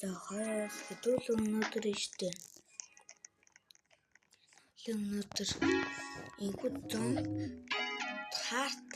За хаяас хэдүүл өнөөдөр штэ. Өнөөдөр инхүү харт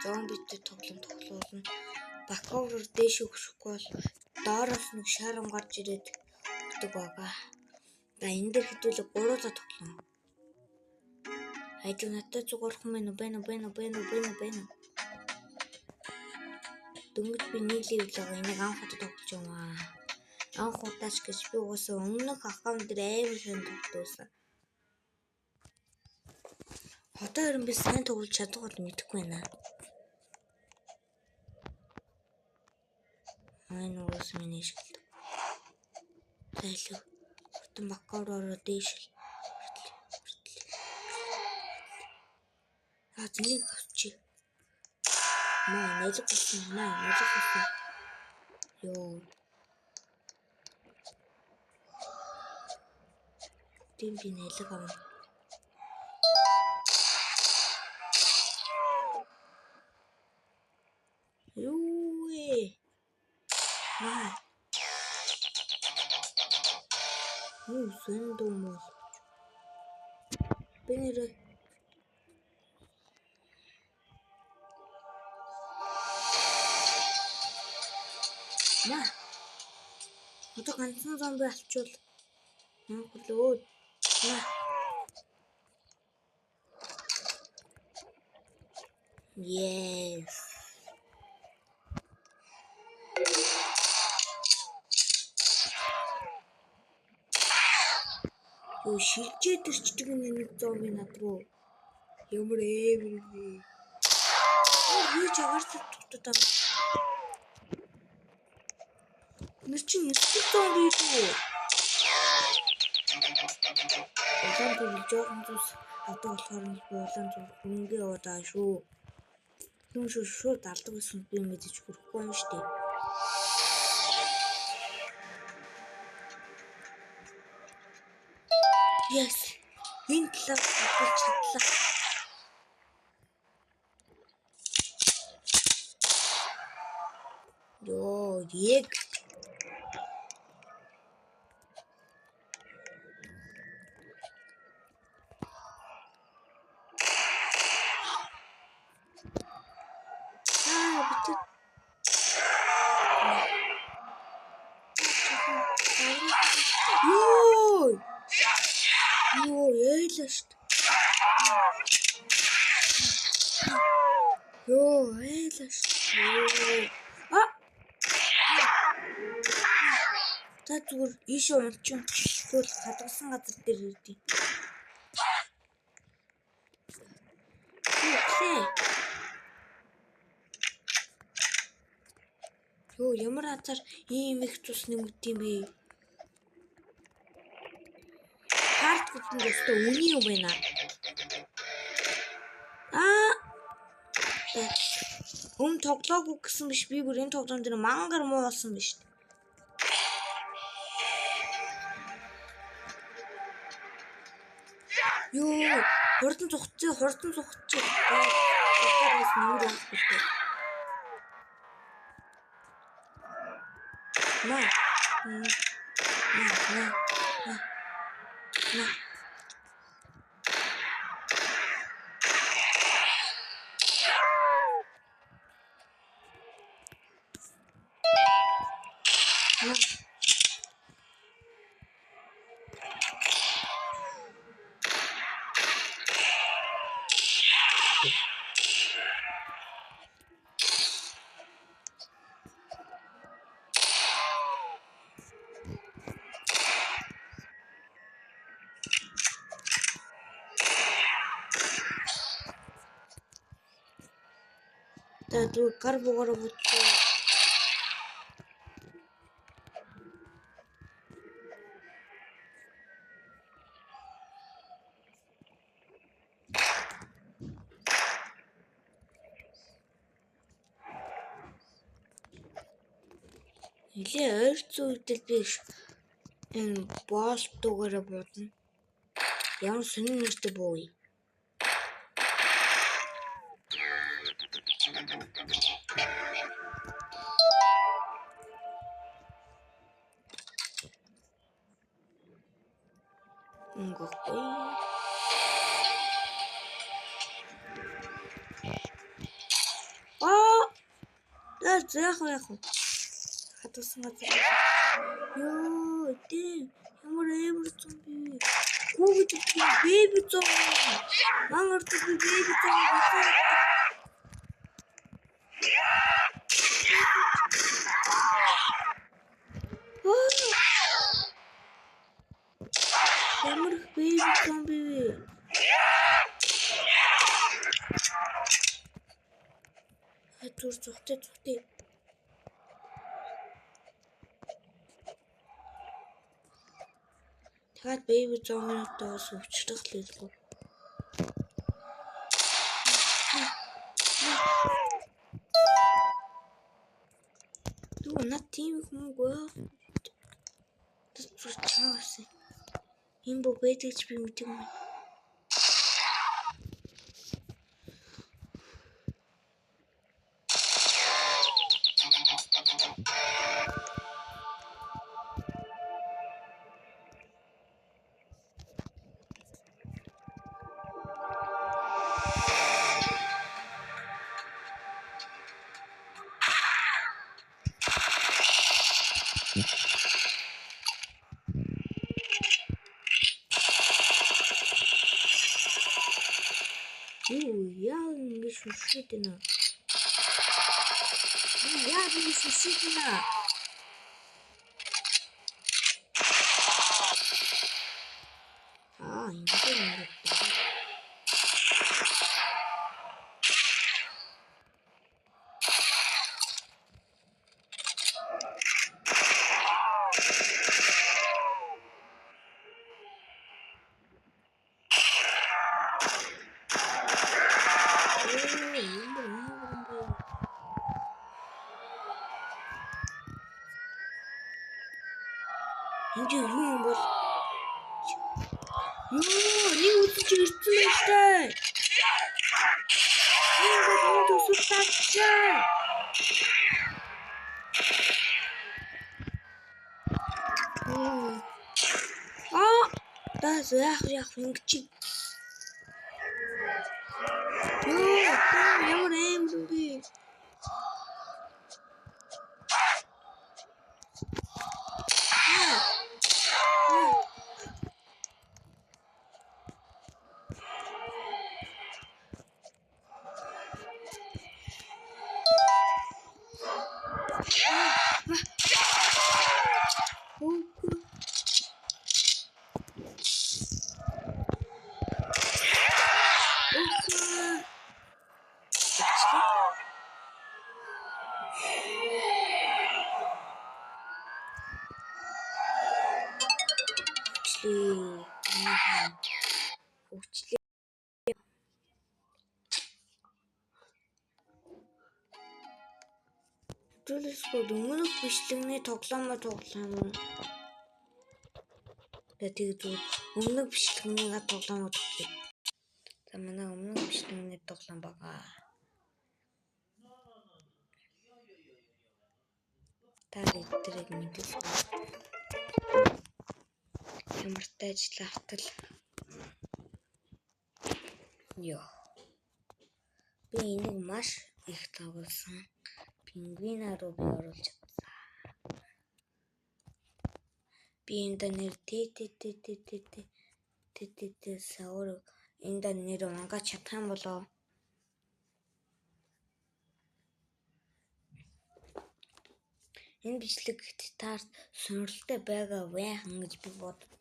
зомбитэй тоглоулна. Бакоороор дээш өгөхгүй бол доороос нэг шаран гарч ирээд өгдөг байгаа. За энэ дээр хэдүүлээ 3-аа тоглоно. Хайж надад зугаарах юм байна. Дөнгөж би нэг левел байгаа. Энийг анх удаа тоглож байгаа. Анх удаач гэж би угаасаа өмнөх аккаунт дээр амар сайн тоглосон. Одоо хэрэг би сайн тоглож чадахгүй мэдэхгүй байна. Энэ уус миний шил. Зайлуу. Хотон бакоороо дээшл. Зэнийг авчи. Нэлэг болсон. Йоо. Тийм би нэлэг авна. Юу ээ. Юу сэндомос. Бэнэрэ. Одоо ганцхан зомби алчвал хөлөө. Yes. Юу шилжээд ирчдэг нэг зомби над руу. Ямар эвэр би. Юу ч агаарч тутаа. Нэр чинь эрсдэл зомби юу? Улаан төрөл жоохон зүс одоо болохоор нэг улаан зүс хөнгөө удаа шүү. Түн шууд алдаг гэсэн би мэдэж хүрэхгүй юм штэ. Yes. Энэ талаар бодож чадлаа. Йоо, яг та зүгээр ийш унчин тэгвэл хадгалсан газар дээр ирдий. Йоо, ямар хазар ийм их цус нэмэгд юм бэ? Харт гэсэн өстой үний юм байна. Тоглоогүй гэсэн биш, би бүр энэ тоглоом дээр мангар муу болсон биш. Йоо, хурдан зогцоо. Тогтоогоос нэмэр авахгүй. На. Тадуу карбогоро бутсоо. Нилээ ойрцоо үедэл би энэ болтуугаараа бодно. Ямар сонин нэртэй бууя. Ингэхгүй. Яах вэ? Хатуусан газар. Ёо, ямар зомби. Гүгэж бэби зомби. Мангар бэби зомби. Ямар бэби зомби вэ? Зүр зүхтэй. Тэгээд бэби зомбинуудаас өвчлөх лээгүй. Дүү над тийм хүмүүгүй. Зүр чаасан. Энэ бо бэдэж би мэдэн юм. Яа ингэ шүшээдэнэ. Яа ингэ шүшээдэнэ. Ингэ. Энд юм бол нэг үсэж ирсэн мэт. Энэ тусалцаа. Даас яах ингэж. Ямар юм бэ? Өвчлээ. Төлөвлөсгөө өмнөх бичлэгний тоглоомоо. Тэгээд өмнөх бичлэгний тоглоомоо тоглоё. За манай өмнөх бичлэгний тоглоом байгаа. Тэрийг мэдээгүй. Ямар тажлаа хатал. Би энийг маш их тоглосон. Пингвинаа руу би оруулж чадсан. Би энэ нэр саур энэ нэр унгаж чадах юм болоо. Энэ бичлэг таар сонирхолтой байгаа вайхан гэж би боддог.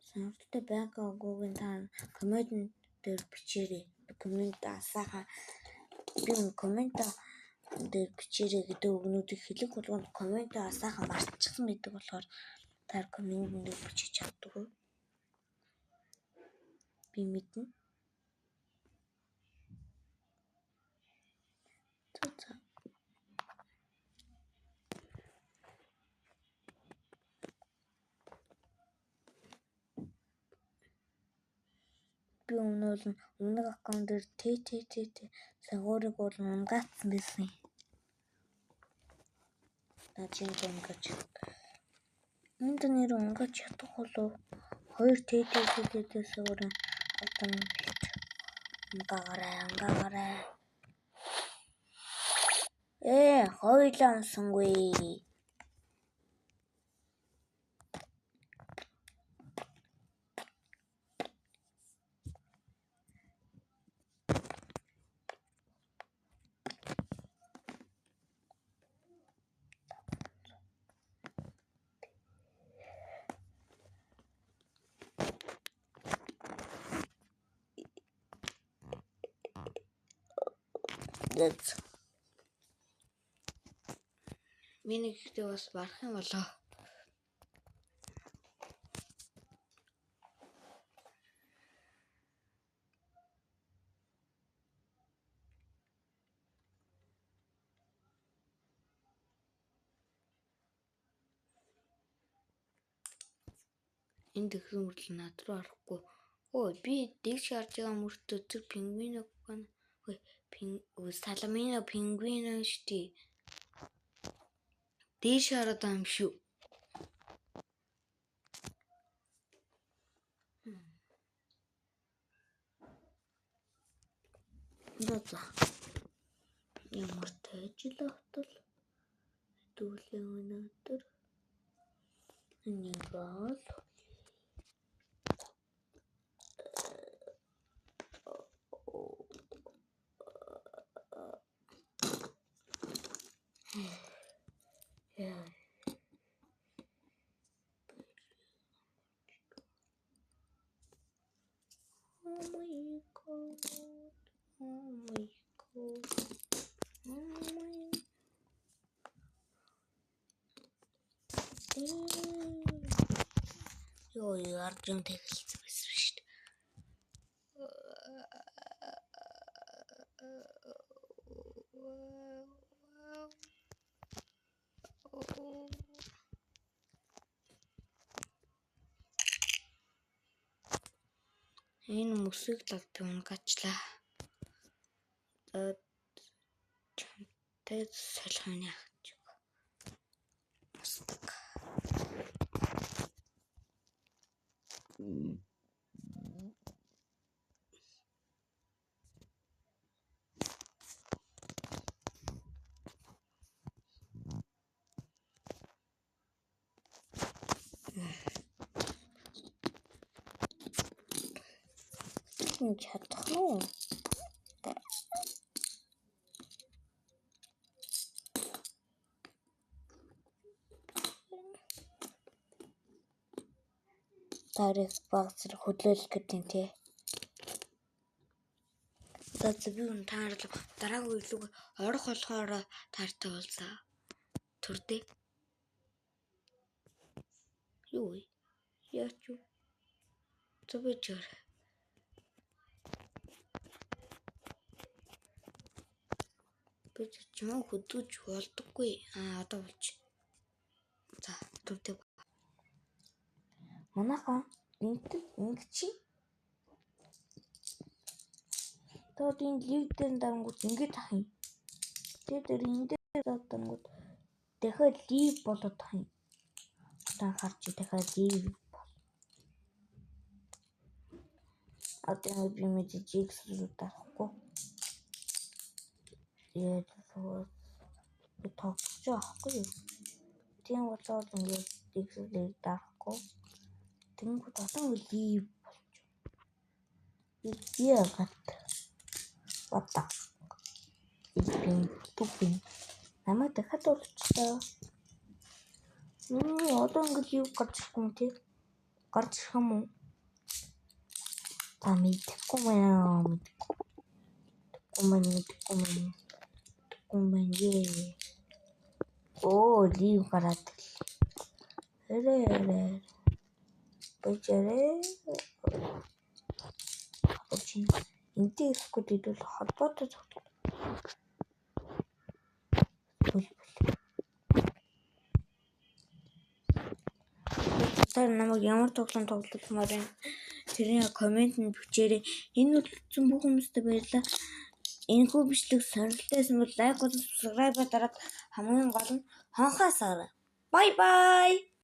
Сонирхолтой байгаагүй та коммент дээр бичээрэй. Коммент асааха. Би коммент дээр бичээрэй гэдэг өгнүүдийг хэлэх болгонд коммент асааха мартчихсан байдаг болохоор та коммент дээр бичиж чаддаг. Би мэднэ. Би өмнөх аккаунт дээр сагуурыг бол унгаацсан байсан. Наачин ингэж. Энд нэр унгаж чадах болов. Хоёр тэтэс өөр одоо ангаарай. Хойлоо унсангүй. Миний ихтэй бас барах юм болоо. Энд их мөрөл над руу орохгүй. Ой, би дэгш харж байгаа мөртөө тэр пингвино гана. Ой, саламино пингвино штий. Дээш хараад байгаа юм шүү. Дата. Ямар тайжл автал. Дүүлээ өнөөдөр. Нэгэл. Ёо, арджин тэгэлцсэн байсан шүү дээ. Энэ мөсийг л унгачлаа. Тэд солихны ахч. Мустаг. Чадах уу? Тарих багцэр хөдлөөлөх гэдэг тий. За би хүн таарал дараагийн үйлэг орох болохоор таартай болсаа. Төрдөө. Юу вэ? Яач юу? Зөвөжөр. Би ч юм хөдөөж болдоггүй. Одоо болж. За төрдөө. Манайхан ингэчи. Тод энэ лигдэн дарангууд ингэж ах юм. Тэр энэ дээр дарангууд дахиад лиг болоод ах юм. Та харч дахиад лиг бол. Одоо би мэдээж рүү дарахгүй. Тэгээд би тоглож авахгүй юу? Тийм болоод ингээд лиг дарахгүй. Тэнгүүд одоо лиг болж. Яагаад? Вата. Тупин. Намайг дахиад олчихлаа. Одоо ингээд лиг гарч ирэх юм тий. Гарч ирэх юм уу? Та мэдхгүй мэн. Оо, лиг гараад. Эрээ. Бочарэ. Очин. Энтэй скууд идэл холбоотой цогт. Та намайг ямар тоглоом тоглуулмаар байна? Тэрний комментэнд бичээрэй. Энэ үлдсэн бүх хүмүүстээ баярлалаа. Энэхүү бичлэг сонирхолтойсэн бол лайк болон subscribe дараад хамгийн гол нь хонхоосаарай. Bye bye.